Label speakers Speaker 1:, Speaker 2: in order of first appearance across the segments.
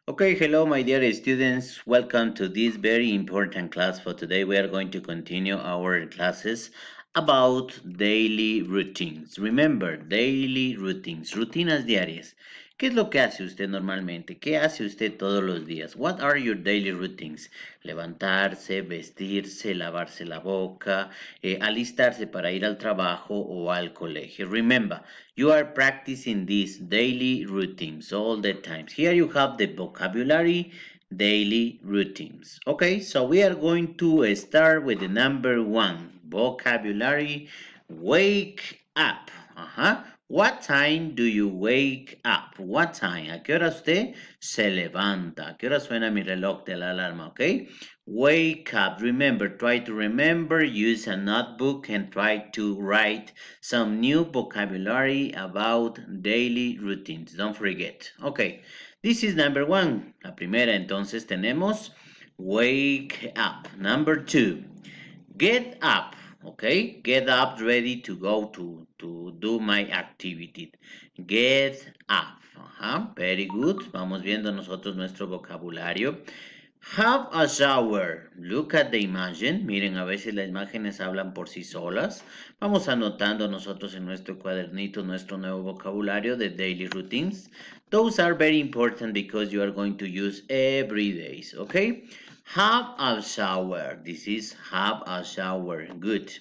Speaker 1: Okay, hello, my dear students. Welcome to this very important class for today. We are going to continue our classes about daily routines. Remember, daily routines, rutinas diarias. ¿Qué es lo que hace usted normalmente? ¿Qué hace usted todos los días? What are your daily routines? Levantarse, vestirse, lavarse la boca, alistarse para ir al trabajo o al colegio. Remember, you are practicing these daily routines all the time. Here you have the vocabulary daily routines. Okay, so we are going to start with the number one vocabulary wake up. What time do you wake up? What time? ¿A qué hora usted se levanta? ¿A qué hora suena mi reloj de la alarma? Okay, wake up. Remember, try to remember, use a notebook and try to write some new vocabulary about daily routines. Don't forget. Okay, this is number one. La primera, entonces tenemos wake up. Number two, get up. Okay, get up ready to go to do my activity. Get up. Very good. Vamos viendo nosotros nuestro vocabulario. Have a shower. Look at the image. Miren, a veces las imágenes hablan por sí solas. Vamos anotando nosotros en nuestro cuadernito nuestro nuevo vocabulario de daily routines. Those are very important because you are going to use every day. Okay? Have a shower. This is have a shower. Good.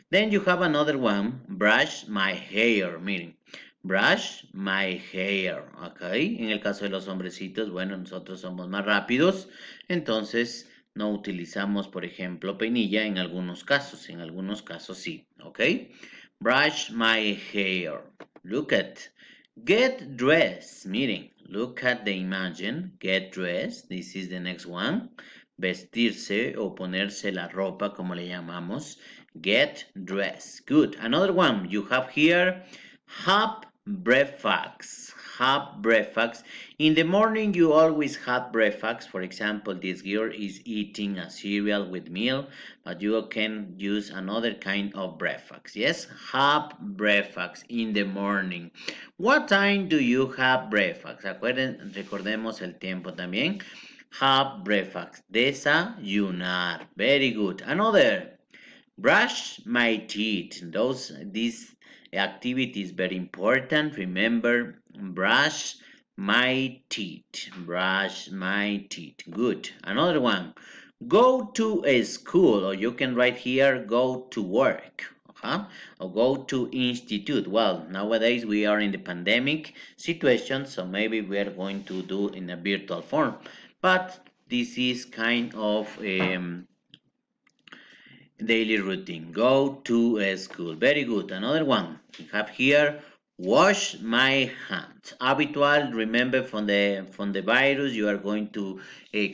Speaker 1: Then you have another one. Brush my hair. Miren. Brush my hair, ok. En el caso de los hombrecitos, bueno, nosotros somos más rápidos, entonces no utilizamos, por ejemplo, peinilla en algunos casos sí, ok. Brush my hair. Look at. Get dressed. Miren, look at the imagine. Get dressed. This is the next one. Vestirse o ponerse la ropa, como le llamamos. Get dressed. Good. Another one you have here. Have breakfast. Have breakfast. In the morning, you always have breakfast. For example, this girl is eating a cereal with milk, but you can use another kind of breakfast. Yes, have breakfast in the morning. What time do you have breakfast? Recordemos el tiempo también. Have breakfast. Desayunar. Very good. Another. Brush my teeth. These activities very important. Remember, brush my teeth. Brush my teeth. Good. Another one. Go to a school, or you can write here, go to work. Or go to institute. Well, nowadays we are in the pandemic situation, so maybe we are going to do in a virtual form. But this is kind of daily routine. Go to a school. Very good. Another one we have here. Wash my hands. Habitual. Remember from the virus, you are going to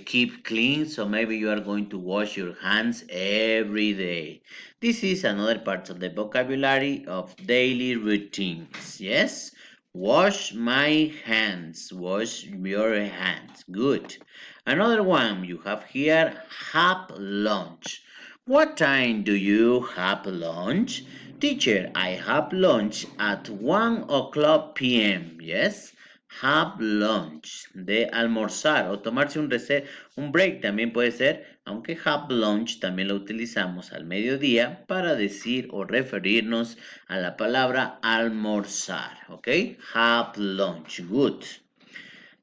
Speaker 1: keep clean. So maybe you are going to wash your hands every day. This is another part of the vocabulary of daily routines. Yes. Wash my hands. Wash your hands. Good. Another one you have here. Have lunch. What time do you have lunch? Teacher, I have lunch at 1 o'clock p.m. Yes, have lunch. De almorzar o tomarse un break también puede ser, aunque have lunch también lo utilizamos al mediodía para decir o referirnos a la palabra almorzar. ¿Ok? Have lunch. Good.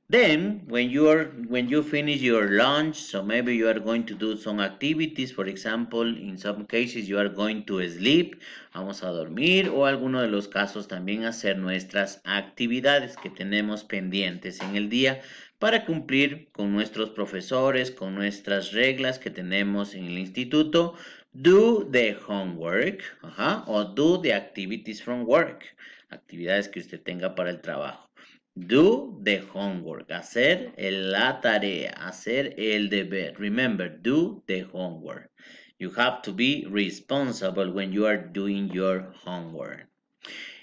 Speaker 1: Then, when you finish your lunch, so maybe you are going to do some activities. For example, in some cases you are going to sleep, vamos a dormir, o alguno de los casos también hacer nuestras actividades que tenemos pendientes en el día para cumplir con nuestros profesores, con nuestras reglas que tenemos en el instituto. Do the homework, o do the activities from work, actividades que usted tenga para el trabajo. Do the homework. Hacer la tarea. Hacer el deber. Remember, do the homework. You have to be responsible when you are doing your homework.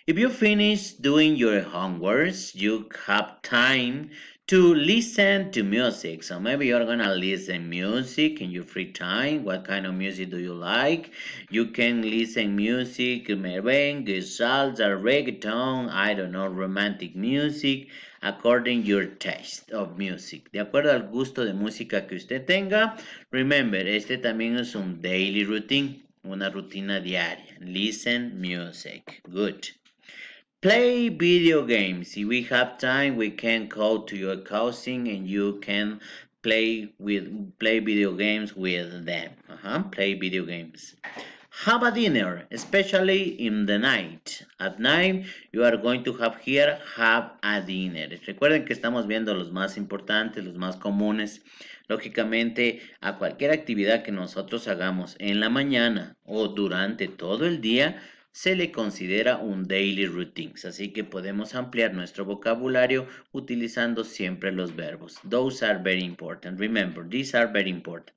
Speaker 1: If you finish doing your homeworks, you have time to listen to music. So maybe you're gonna listen music in your free time. What kind of music do you like? You can listen music, merengue, salsa, reggaeton, I don't know, romantic music. according your taste of music. De acuerdo al gusto de música que usted tenga. Remember, este también es un daily routine, una rutina diaria. Listen music. Good. Play video games. If we have time, we can go to your cousin and you can play video games with them. Play video games. Have a dinner, especially in the night. At night, you are going to have a dinner. Recuerden que estamos viendo los más importantes, los más comunes. Lógicamente, a cualquier actividad que nosotros hagamos en la mañana o durante todo el día, se le considera un daily routines. Así que podemos ampliar nuestro vocabulario utilizando siempre los verbos. Those are very important. Remember, these are very important.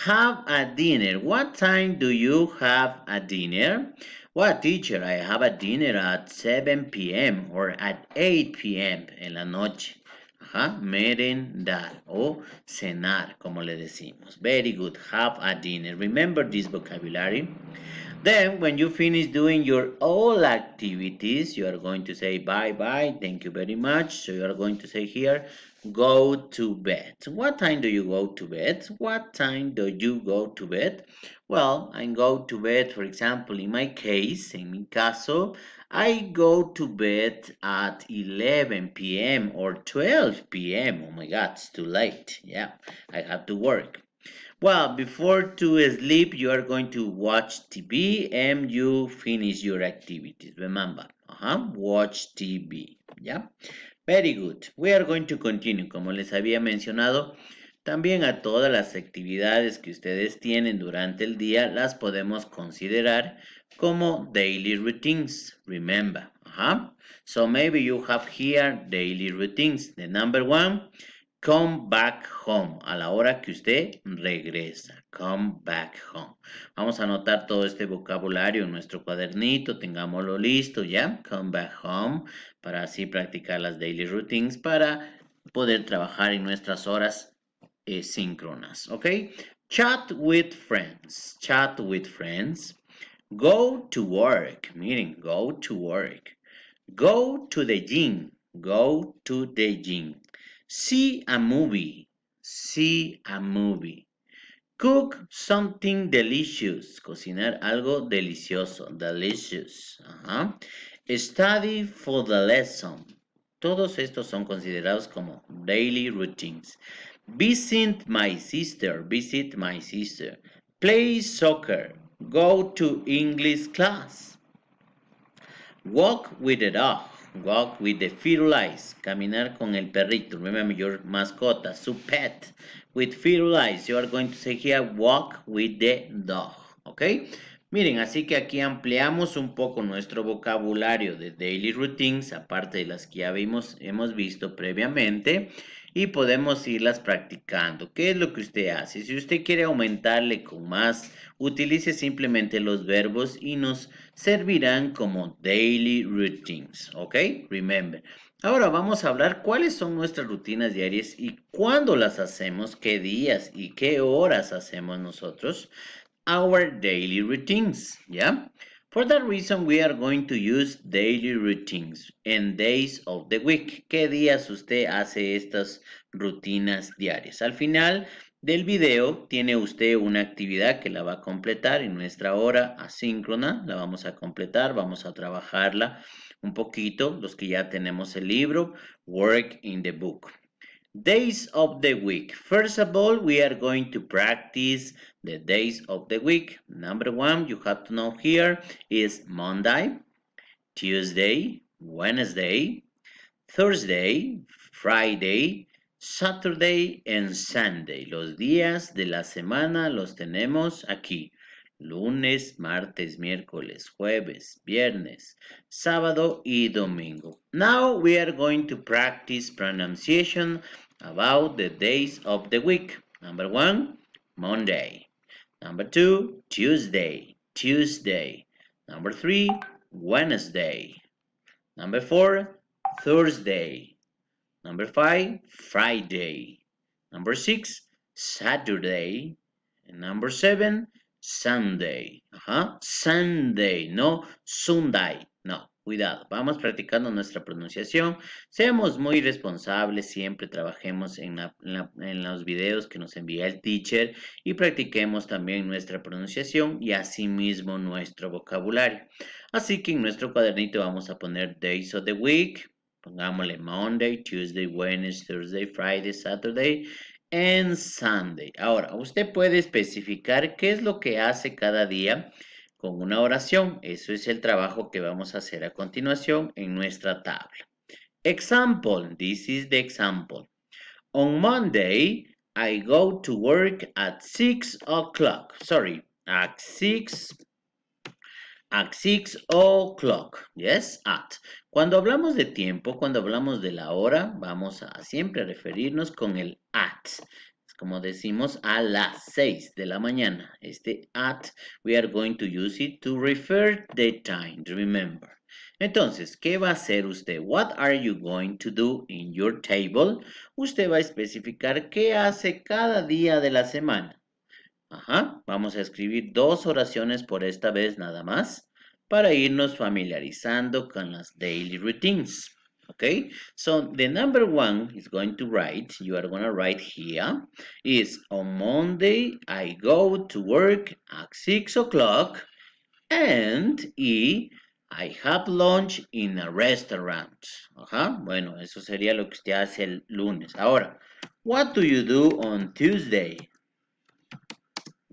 Speaker 1: Have a dinner. What time do you have a dinner? Well, teacher, I have a dinner at 7 p.m. or at 8 p.m. en la noche. Merendar o cenar, como le decimos. Very good. Have a dinner. Remember this vocabulary. Then, when you finish doing your all activities, you are going to say bye-bye, thank you very much. So you are going to say here, go to bed. What time do you go to bed? What time do you go to bed? Well, I go to bed, for example, in my case, en mi caso, I go to bed at 11 p.m. or 12 p.m. Oh my God, it's too late. Yeah, I have to work. Well, before to sleep, you are going to watch TV and you finish your activities. Remember, watch TV. Yeah, very good. We are going to continue. Como les había mencionado, también a todas las actividades que ustedes tienen durante el día las podemos considerar como daily routines. Remember, so maybe you have here daily routines. The number one. Come back home, a la hora que usted regresa. Come back home. Vamos a anotar todo este vocabulario en nuestro cuadernito, tengámoslo listo, ¿ya? Come back home, para así practicar las daily routines, para poder trabajar en nuestras horas síncronas, ¿ok? Chat with friends. Chat with friends. Go to work. Miren, go to work. Go to the gym. Go to the gym. See a movie. See a movie. Cook something delicious. Cocinar algo delicioso. Delicious. Study for the lesson. Todos estos son considerados como daily routines. Visit my sister. Visit my sister. Play soccer. Go to English class. Walk with the dog. Walk with the firulais. Caminar con el perrito. Remember your mascota, su pet. With firulais. You are going to say here, walk with the dog. ¿Ok? Miren, así que aquí ampliamos un poco nuestro vocabulario de daily routines, aparte de las que ya hemos visto previamente, y podemos irlas practicando. ¿Qué es lo que usted hace? Si usted quiere aumentarle con más, utilice simplemente los verbos y nos servirán como daily routines, ¿ok? Remember. Ahora vamos a hablar cuáles son nuestras rutinas diarias y cuándo las hacemos, qué días y qué horas hacemos nosotros our daily routines, yeah? For that reason, we are going to use daily routines and days of the week. ¿Qué días usted hace estas rutinas diarias? Al final del video tiene usted una actividad que la va a completar en nuestra hora asíncrona. La vamos a completar, vamos a trabajarla un poquito. Los que ya tenemos el libro, work in the book. Days of the week. First of all, we are going to practice the days of the week. Number one, you have to know here is Monday, Tuesday, Wednesday, Thursday, Friday, Saturday and Sunday. Los días de la semana los tenemos aquí. Lunes, martes, miércoles, jueves, viernes, sábado y domingo. Now we are going to practice pronunciation about the days of the week. Number one, Monday. Number two, Tuesday, Tuesday. Number three, Wednesday. Number four, Thursday. Number five, Friday. Number six, Saturday. And number seven, Sunday. Sunday, no Sunday. No, Cuidado, vamos practicando nuestra pronunciación. Seamos muy responsables, siempre trabajemos en los videos que nos envía el teacher y practiquemos también nuestra pronunciación y asimismo nuestro vocabulario. Así que en nuestro cuadernito vamos a poner Days of the Week. Pongámosle Monday, Tuesday, Wednesday, Thursday, Friday, Saturday and Sunday. Ahora, usted puede especificar qué es lo que hace cada día con una oración. Eso es el trabajo que vamos a hacer a continuación en nuestra tabla. Example, this is the example. On Monday, I go to work at 6 o'clock. Sorry, at 6 o'clock. Yes, at. Cuando hablamos de tiempo, cuando hablamos de la hora, vamos a siempre referirnos con el at. Es como decimos a las 6 de la mañana. Este at, we are going to use it to refer the time. Remember. Entonces, ¿qué va a hacer usted? What are you going to do in your table? Usted va a especificar qué hace cada día de la semana. Ajá, vamos a escribir 2 oraciones por esta vez nada más para irnos familiarizando con las daily routines. Okay, so the number 1 is going to write, you are going to write here, is on Monday I go to work at 6 o'clock and I have lunch in a restaurant. Ajá, bueno, eso sería lo que usted hace el lunes. Ahora, what do you do on Tuesday?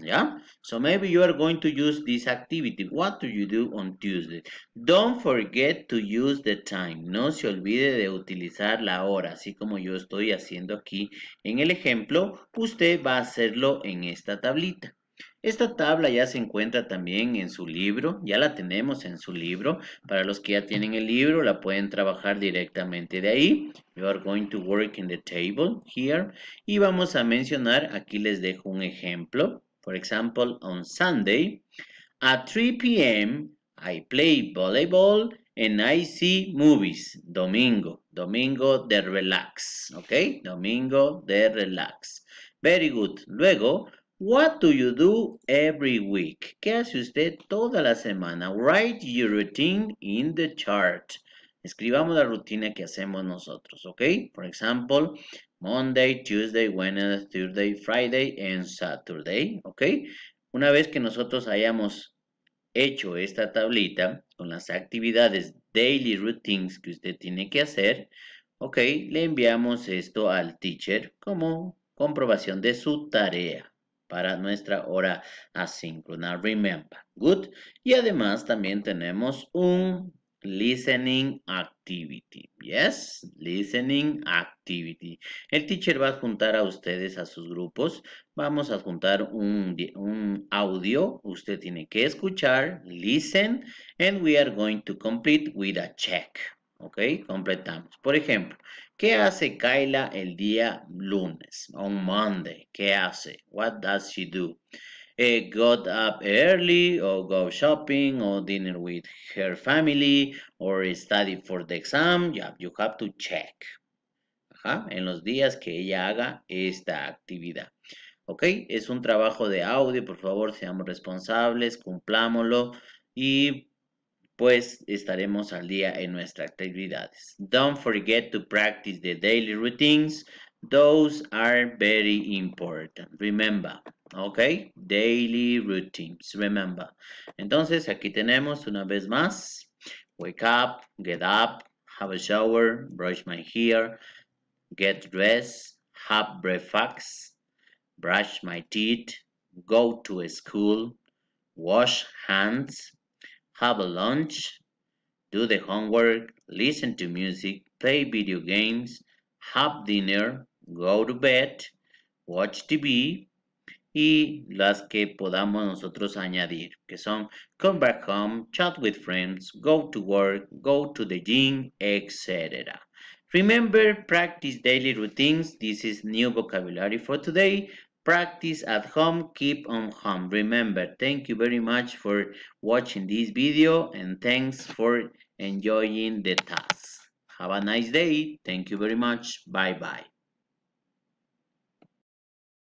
Speaker 1: Yeah, so maybe you are going to use this activity. What do you do on Tuesday? Don't forget to use the time. No se olvide de utilizar la hora, así como yo estoy haciendo aquí en el ejemplo. Usted va a hacerlo en esta tablita. Esta tabla ya se encuentra también en su libro, ya la tenemos en su libro. Para los que ya tienen el libro, la pueden trabajar directamente de ahí. You are going to work in the table here. Y vamos a mencionar, aquí les dejo un ejemplo. For example, on Sunday, at 3 p.m., I play volleyball and I see movies. Domingo, domingo de relax, ¿ok? Domingo de relax. Very good. Luego, what do you do every week? ¿Qué hace usted toda la semana? Write your routine in the chart. Escribamos la rutina que hacemos nosotros, ¿ok? For example, Monday, Tuesday, Wednesday, Thursday, Friday and Saturday, ¿ok? Una vez que nosotros hayamos hecho esta tablita con las actividades daily routines que usted tiene que hacer, ok, le enviamos esto al teacher como comprobación de su tarea para nuestra hora asíncrona. Remember, good. Y además también tenemos un listening activity. Yes, listening activity. El teacher va a juntar a ustedes a sus grupos. Vamos a juntar un audio. Usted tiene que escuchar, listen, and we are going to complete with a check. Ok, completamos. Por ejemplo, ¿qué hace Kyla el día lunes? On Monday. ¿Qué hace? What does she do? Got up early or go shopping or dinner with her family or study for the exam. Yeah, you have to check. Ajá, en los días que ella haga esta actividad. Ok, es un trabajo de audio, por favor, seamos responsables, cumplámoslo y pues estaremos al día en nuestras actividades. Don't forget to practice the daily routines. Those are very important. Remember, ok, daily routines. Remember. Entonces aquí tenemos una vez más. Wake up, get up, have a shower, brush my hair, get dressed, have breakfast, brush my teeth, go to school, wash hands, have a lunch, do the homework, listen to music, play video games, have dinner, go to bed, watch TV y las que podamos nosotros añadir, que son come back home, chat with friends, go to work, go to the gym, etc. Remember, practice daily routines. This is new vocabulary for today. Practice at home, keep on home. Remember, thank you very much for watching this video and thanks for enjoying the task. Have a nice day. Thank you very much. Bye bye.